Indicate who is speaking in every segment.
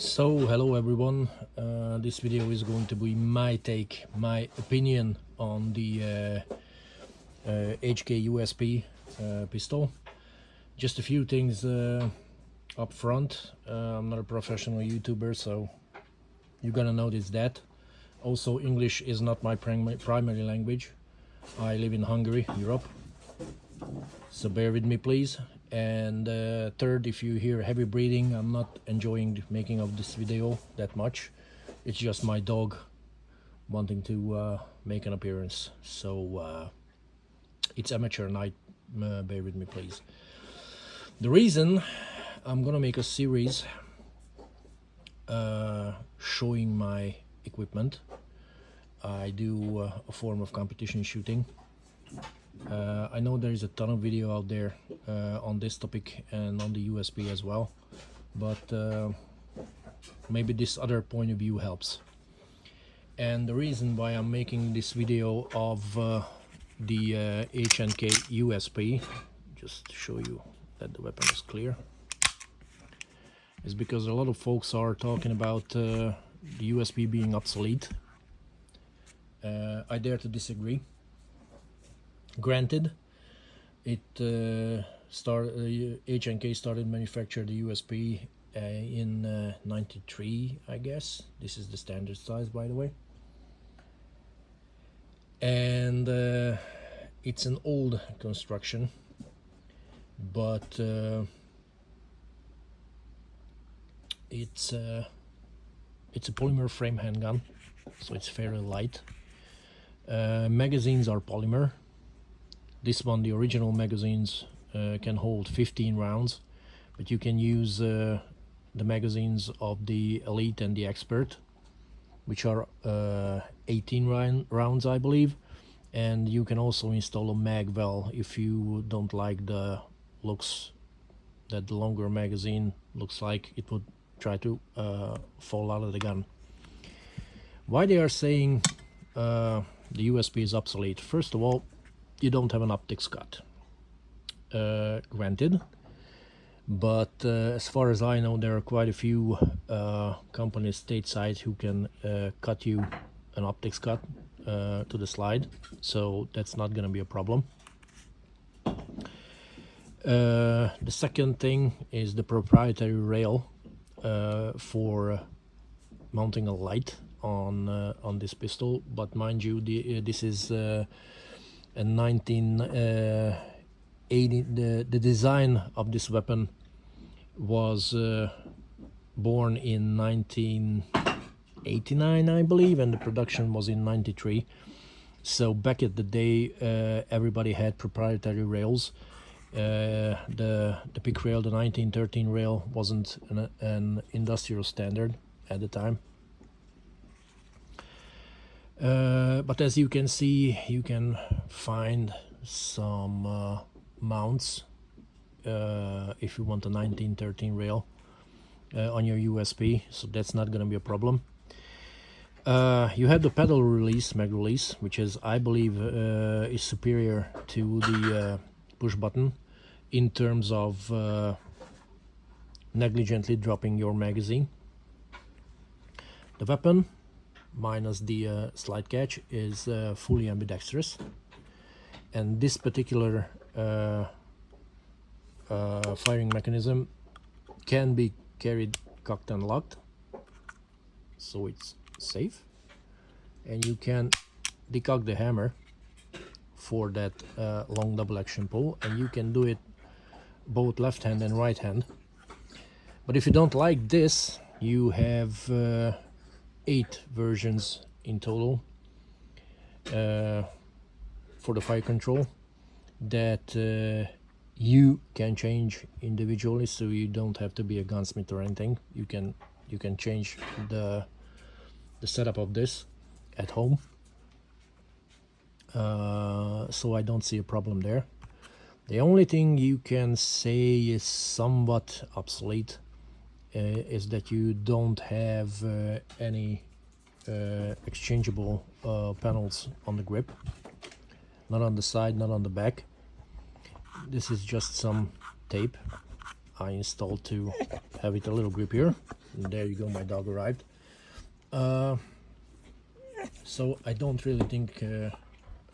Speaker 1: So hello everyone, this video is going to be my opinion on the HK USP pistol. Just a few things up front. I'm not a professional YouTuber, so you're gonna notice that. Also, English is not my primary language. I live in Hungary, Europe, so bear with me please. And third, if you hear heavy breathing, I'm not enjoying the making of this video that much. It's just my dog wanting to make an appearance, so it's amateur night. Bear with me please. The reason I'm gonna make a series showing my equipment. I do a form of competition shooting. I know there is a ton of video out there on this topic and on the USP as well, but maybe this other point of view helps. And the reason why I'm making this video of the H&K USP, just to show you that the weapon is clear, is because a lot of folks are talking about the USP being obsolete. I dare to disagree. Granted, it H&K started manufacture the USP in 93, I guess. This is the standard size, by the way. And it's an old construction, but it's a polymer frame handgun, so it's fairly light. Magazines are polymer. This one, the original magazines, can hold 15 rounds, but you can use the magazines of the Elite and the Expert, which are 18 rounds, I believe. And you can also install a mag well if you don't like the looks that the longer magazine looks like. It would try to fall out of the gun. Why they are saying the USP is obsolete? First of all, you don't have an optics cut, granted, but as far as I know, there are quite a few companies stateside who can cut you an optics cut to the slide, so that's not going to be a problem. The second thing is the proprietary rail for mounting a light on this pistol, but mind you, this is in 1980, the design of this weapon was born in 1989, I believe, and the production was in 93. So back at the day, everybody had proprietary rails. The PIC rail, the 1913 rail, wasn't an industrial standard at the time. But as you can see, you can find some mounts if you want a 1913 rail on your USP, so that's not going to be a problem. You have the pedal release, mag release, which is, I believe, is superior to the push button in terms of negligently dropping your magazine. The weapon, minus the slide catch, is fully ambidextrous, and this particular firing mechanism can be carried cocked and locked, so it's safe, and you can decock the hammer for that long double action pull, and you can do it both left hand and right hand. But if you don't like this, you have 8 versions in total for the fire control that you can change individually, so you don't have to be a gunsmith or anything. You can change the setup of this at home, so I don't see a problem there. The only thing you can say is somewhat obsolete is that you don't have any exchangeable panels on the grip, not on the side, not on the back. This is just some tape. I installed to have it a little grippier. And there you go, my dog arrived. So I don't really think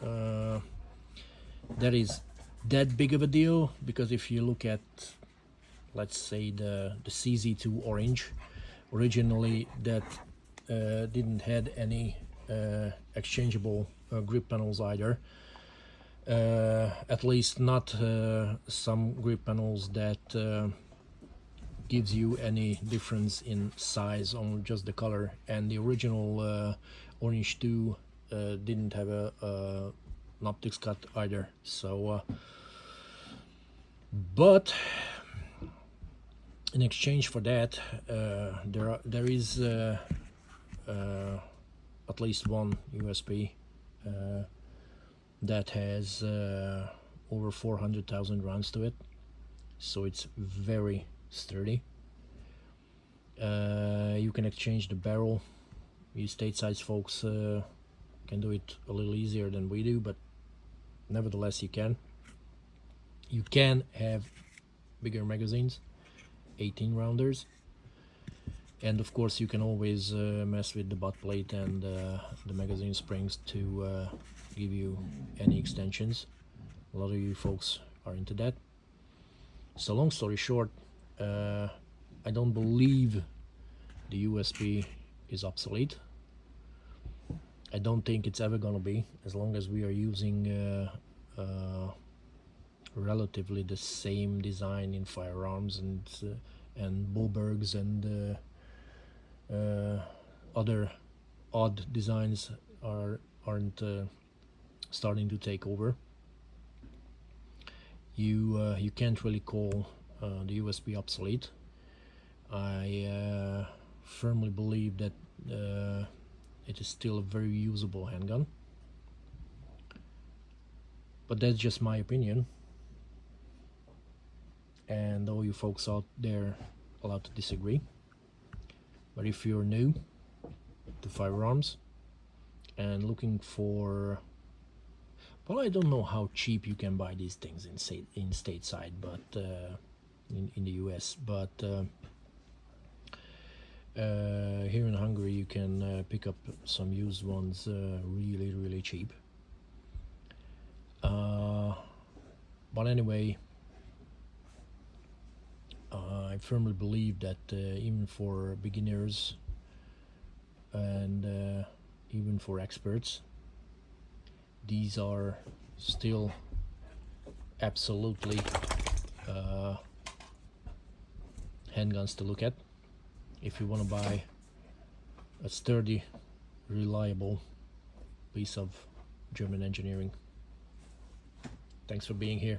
Speaker 1: that is that big of a deal, because if you look at, let's say, the CZ2 Orange, originally that didn't had any exchangeable grip panels either. At least not some grip panels that gives you any difference in size on just the color, and the original Orange 2 didn't have an optics cut either. So but in exchange for that, there is at least one USP that has over 400,000 rounds to it, so it's very sturdy. You can exchange the barrel. You stateside folks can do it a little easier than we do, but nevertheless you can. You can have bigger magazines, 18 rounders, and of course you can always mess with the butt plate and the magazine springs to give you any extensions. A lot of you folks are into that. So long story short, I don't believe the USP is obsolete. I don't think it's ever gonna be, as long as we are using relatively the same design in firearms and bullbergs and other odd designs aren't starting to take over. You can't really call the USP obsolete. I firmly believe that it is still a very usable handgun, but that's just my opinion, and all you folks out there allowed to disagree. But if you're new to firearms and looking for, well, I don't know how cheap you can buy these things in stateside, but in the US, but here in Hungary you can pick up some used ones really cheap. But anyway, I firmly believe that even for beginners and even for experts, these are still absolutely handguns to look at if you want to buy a sturdy, reliable piece of German engineering. Thanks for being here.